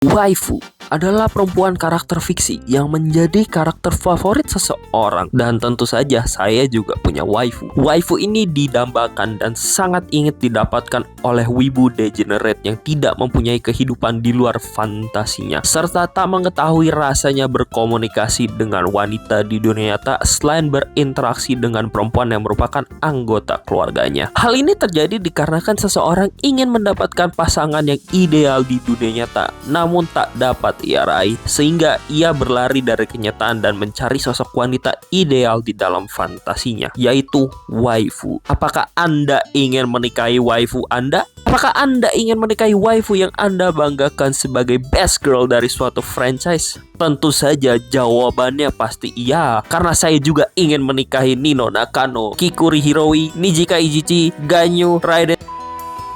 Waifu adalah perempuan karakter fiksi yang menjadi karakter favorit seseorang. Dan tentu saja saya juga punya waifu. Waifu ini didambakan dan sangat ingin didapatkan oleh wibu degenerate yang tidak mempunyai kehidupan di luar fantasinya, serta tak mengetahui rasanya berkomunikasi dengan wanita di dunia nyata selain berinteraksi dengan perempuan yang merupakan anggota keluarganya. Hal ini terjadi dikarenakan seseorang ingin mendapatkan pasangan yang ideal di dunia nyata, namun tak dapat ia raih, sehingga ia berlari dari kenyataan dan mencari sosok wanita ideal di dalam fantasinya, yaitu waifu. Apakah Anda ingin menikahi waifu Anda? Apakah Anda ingin menikahi waifu yang Anda banggakan sebagai best girl dari suatu franchise? Tentu saja jawabannya pasti iya, karena saya juga ingin menikahi Nino Nakano, Kikuri Hiroi, Nijika Ijichi, Ganyu, Raiden.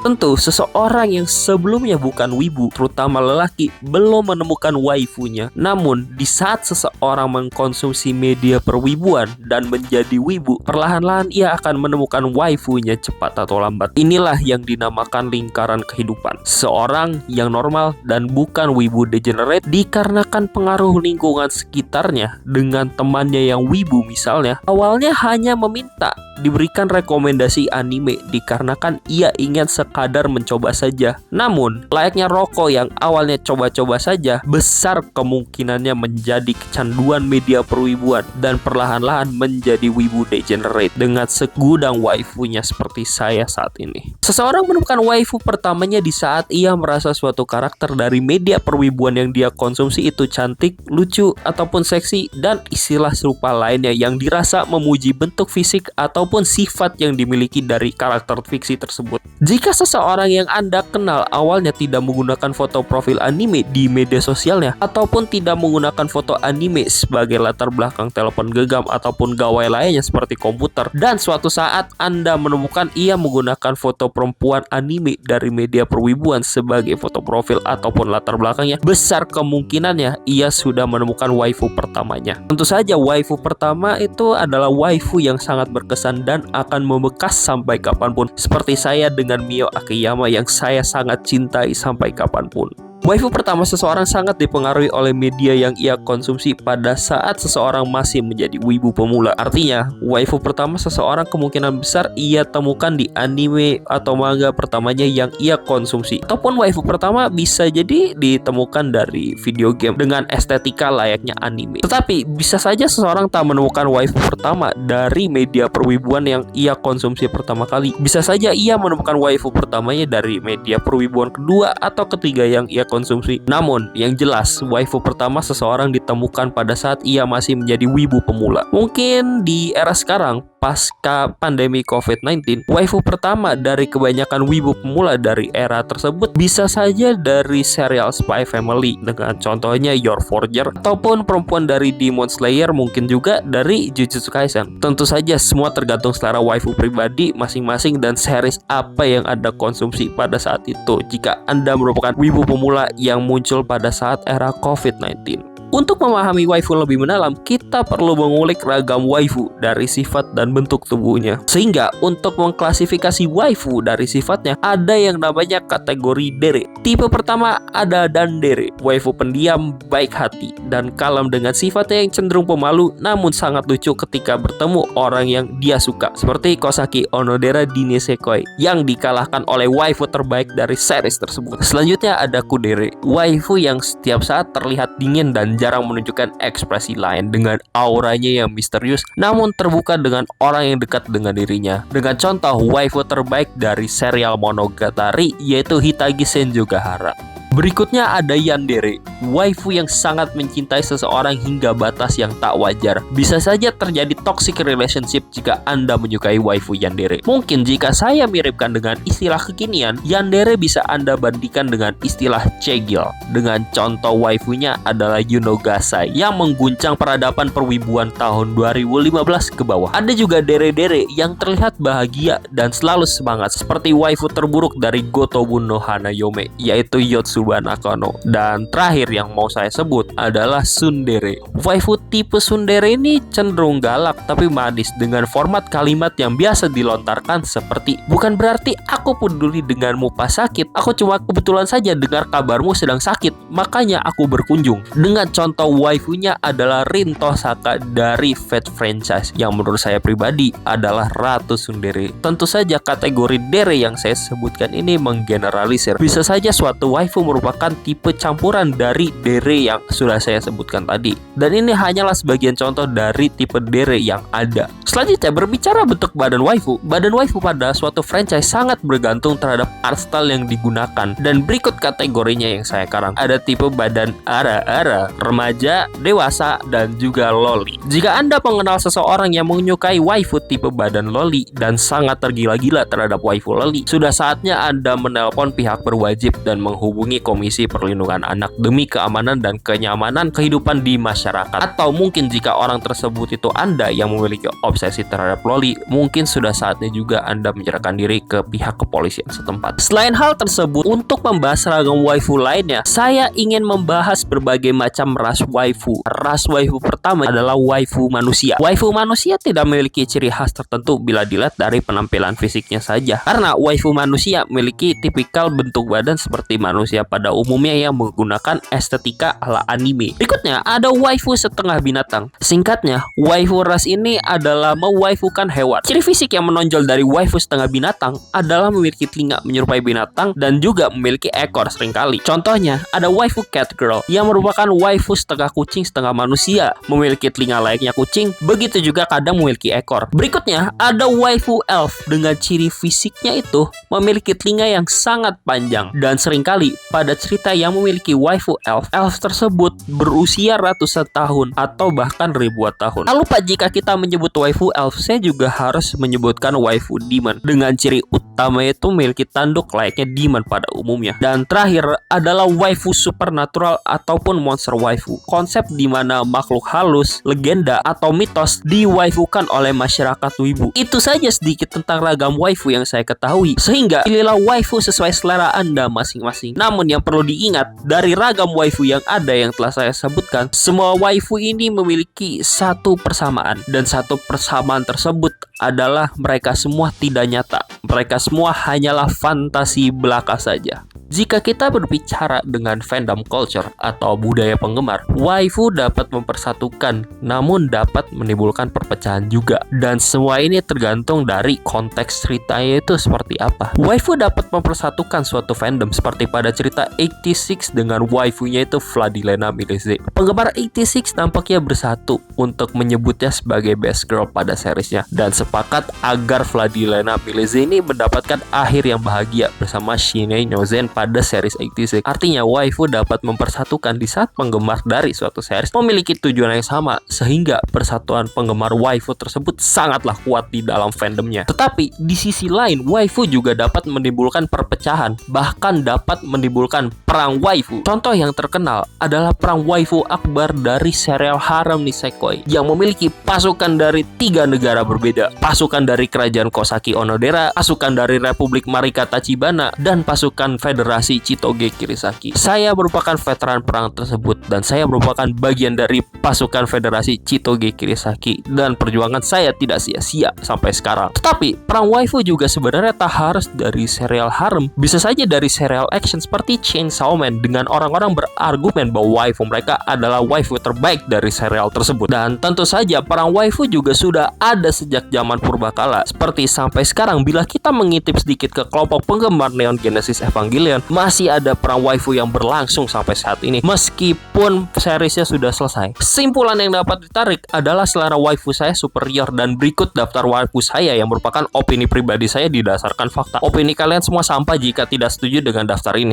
Tentu, seseorang yang sebelumnya bukan wibu, terutama lelaki, belum menemukan waifunya. Namun, di saat seseorang mengkonsumsi media perwibuan dan menjadi wibu, perlahan-lahan ia akan menemukan waifunya cepat atau lambat. Inilah yang dinamakan lingkaran kehidupan. Seorang yang normal dan bukan wibu degenerate dikarenakan pengaruh lingkungan sekitarnya dengan temannya yang wibu misalnya, awalnya hanya meminta diberikan rekomendasi anime dikarenakan ia ingin sekadar mencoba saja. Namun, layaknya rokok yang awalnya coba-coba saja, besar kemungkinannya menjadi kecanduan media perwibuan dan perlahan-lahan menjadi wibu degenerate dengan segudang waifunya seperti saya saat ini. Seseorang menemukan waifu pertamanya di saat ia merasa suatu karakter dari media perwibuan yang dia konsumsi itu cantik, lucu, ataupun seksi, dan istilah serupa lainnya yang dirasa memuji bentuk fisik ataupun sifat yang dimiliki dari karakter fiksi tersebut. Jika seseorang yang Anda kenal awalnya tidak menggunakan foto profil anime di media sosialnya, ataupun tidak menggunakan foto anime sebagai latar belakang telepon genggam ataupun gawai lainnya seperti komputer, dan suatu saat Anda menemukan ia menggunakan foto perempuan anime dari media perwibuan sebagai foto profil ataupun latar belakangnya, besar kemungkinannya ia sudah menemukan waifu pertamanya. Tentu saja waifu pertama itu adalah waifu yang sangat berkesan dan akan membekas sampai kapanpun, seperti saya dengan Mio Akiyama yang saya sangat cintai sampai kapanpun. Waifu pertama seseorang sangat dipengaruhi oleh media yang ia konsumsi pada saat seseorang masih menjadi wibu pemula. Artinya, waifu pertama seseorang kemungkinan besar ia temukan di anime atau manga pertamanya yang ia konsumsi. Ataupun waifu pertama bisa jadi ditemukan dari video game dengan estetika layaknya anime. Tetapi, bisa saja seseorang tak menemukan waifu pertama dari media perwibuan yang ia konsumsi pertama kali. Bisa saja ia menemukan waifu pertamanya dari media perwibuan kedua atau ketiga yang ia konsumsi. Namun, yang jelas, waifu pertama seseorang ditemukan pada saat ia masih menjadi wibu pemula. Mungkin di era sekarang, pasca pandemi COVID-19, waifu pertama dari kebanyakan wibu pemula dari era tersebut bisa saja dari serial Spy Family dengan contohnya Your Forger, ataupun perempuan dari Demon Slayer, mungkin juga dari Jujutsu Kaisen. Tentu saja semua tergantung selera waifu pribadi masing-masing dan series apa yang Anda konsumsi pada saat itu jika Anda merupakan wibu pemula yang muncul pada saat era COVID-19. Untuk memahami waifu lebih mendalam, kita perlu mengulik ragam waifu dari sifat dan bentuk tubuhnya. Sehingga untuk mengklasifikasi waifu dari sifatnya, ada yang namanya kategori dere. Tipe pertama ada dandere, waifu pendiam, baik hati, dan kalem dengan sifatnya yang cenderung pemalu namun sangat lucu ketika bertemu orang yang dia suka. Seperti Kosaki Onodera di Nisekoi yang dikalahkan oleh waifu terbaik dari series tersebut. Selanjutnya ada kudere, waifu yang setiap saat terlihat dingin dan jarang menunjukkan ekspresi lain dengan auranya yang misterius namun terbuka dengan orang yang dekat dengan dirinya. Dengan contoh waifu terbaik dari serial Monogatari yaitu Hitagi Senjogahara. Berikutnya ada yandere, waifu yang sangat mencintai seseorang hingga batas yang tak wajar. Bisa saja terjadi toxic relationship jika Anda menyukai waifu yandere. Mungkin jika saya miripkan dengan istilah kekinian, yandere bisa Anda bandingkan dengan istilah cegil. Dengan contoh waifunya adalah Yuno Gasai yang mengguncang peradaban perwibuan tahun 2015 ke bawah. Ada juga dere-dere yang terlihat bahagia dan selalu semangat seperti waifu terburuk dari Gotobun no Hanayome yaitu Yotsuba Nakano. Dan terakhir waifu yang mau saya sebut adalah tsundere. Waifu tipe tsundere ini cenderung galak tapi manis dengan format kalimat yang biasa dilontarkan seperti, bukan berarti aku peduli denganmu pas sakit, aku cuma kebetulan saja dengar kabarmu sedang sakit, makanya aku berkunjung. Dengan contoh waifunya adalah Rin Tosaka dari Fate franchise yang menurut saya pribadi adalah Ratu Tsundere. Tentu saja kategori dere yang saya sebutkan ini menggeneralisir. Bisa saja suatu waifu merupakan tipe campuran dari dere yang sudah saya sebutkan tadi. Dan ini hanyalah sebagian contoh dari tipe dere yang ada. Selanjutnya berbicara bentuk badan waifu. Badan waifu pada suatu franchise sangat bergantung terhadap art style yang digunakan. Dan berikut kategorinya yang saya karang. Ada tipe badan ara-ara, remaja, dewasa, dan juga loli. Jika Anda mengenal seseorang yang menyukai waifu tipe badan loli dan sangat tergila-gila terhadap waifu loli, sudah saatnya Anda menelpon pihak berwajib dan menghubungi Komisi Perlindungan Anak demi keamanan dan kenyamanan kehidupan di masyarakat. Atau mungkin jika orang tersebut itu Anda yang memiliki obsesi terhadap loli, mungkin sudah saatnya juga Anda menyerahkan diri ke pihak kepolisian setempat. Selain hal tersebut, untuk membahas ragam waifu lainnya, saya ingin membahas berbagai macam ras waifu. Ras waifu pertama adalah waifu manusia. Waifu manusia tidak memiliki ciri khas tertentu bila dilihat dari penampilan fisiknya saja, karena waifu manusia memiliki tipikal bentuk badan seperti manusia pada umumnya yang menggunakan estetika ala anime. Berikutnya ada waifu setengah binatang. Singkatnya, waifu ras ini adalah mewaifukan hewan. Ciri fisik yang menonjol dari waifu setengah binatang adalah memiliki telinga menyerupai binatang dan juga memiliki ekor seringkali. Contohnya ada waifu cat girl yang merupakan waifu setengah kucing setengah manusia, memiliki telinga layaknya kucing, begitu juga kadang memiliki ekor. Berikutnya ada waifu elf dengan ciri fisiknya itu memiliki telinga yang sangat panjang, dan seringkali pada cerita yang memiliki waifu elf, elf tersebut berusia ratusan tahun atau bahkan ribuan tahun. Lalu Pak, jika kita menyebut waifu elf, saya juga harus menyebutkan waifu demon dengan ciri utama itu memiliki tanduk layaknya demon pada umumnya. Dan terakhir adalah waifu supernatural ataupun monster waifu, konsep di mana makhluk halus, legenda atau mitos diwaifukan oleh masyarakat wibu. Itu saja sedikit tentang ragam waifu yang saya ketahui, sehingga pilihlah waifu sesuai selera Anda masing-masing. Namun yang perlu diingat, dari ragam waifu yang ada yang telah saya sebutkan, semua waifu ini memiliki satu persamaan, dan satu persamaan tersebut adalah mereka semua tidak nyata. Mereka semua hanyalah fantasi belaka saja. Jika kita berbicara dengan fandom culture atau budaya penggemar, waifu dapat mempersatukan namun dapat menimbulkan perpecahan juga. Dan semua ini tergantung dari konteks ceritanya itu seperti apa. Waifu dapat mempersatukan suatu fandom seperti pada cerita 86 dengan waifunya itu Vladilena Mileze. Penggemar 86 nampaknya bersatu untuk menyebutnya sebagai best girl pada seriesnya dan sepakat agar Vladilena Mileze ini mendapatkan akhir yang bahagia bersama Shinei Nozen pada series 86. Artinya waifu dapat mempersatukan di saat penggemar dari suatu series memiliki tujuan yang sama, sehingga persatuan penggemar waifu tersebut sangatlah kuat di dalam fandomnya. Tetapi di sisi lain, waifu juga dapat menimbulkan perpecahan, bahkan dapat menimbulkan perang waifu. Contoh yang terkenal adalah perang waifu akbar dari serial Harem Nisekoi yang memiliki pasukan dari 3 negara berbeda, pasukan dari kerajaan Kosaki Onodera, pasukan dari Republik Marika Tachibana, dan pasukan Federasi Chitoge Kirisaki. Saya merupakan veteran perang tersebut dan saya merupakan bagian dari pasukan Federasi Chitoge Kirisaki, dan perjuangan saya tidak sia-sia sampai sekarang. Tetapi perang waifu juga sebenarnya tak harus dari serial harem, bisa saja dari serial action seperti Chainsaw Man dengan orang-orang berargumen bahwa waifu mereka adalah waifu terbaik dari serial tersebut. Dan tentu saja perang waifu juga sudah ada sejak zaman purbakala. Seperti sampai sekarang, bila kita mengintip sedikit ke kelompok penggemar Neon Genesis Evangelion, masih ada perang waifu yang berlangsung sampai saat ini meskipun seriesnya sudah selesai. Kesimpulan yang dapat ditarik adalah selera waifu saya superior, dan berikut daftar waifu saya yang merupakan opini pribadi saya didasarkan fakta. Opini kalian semua sampah jika tidak setuju dengan daftar ini.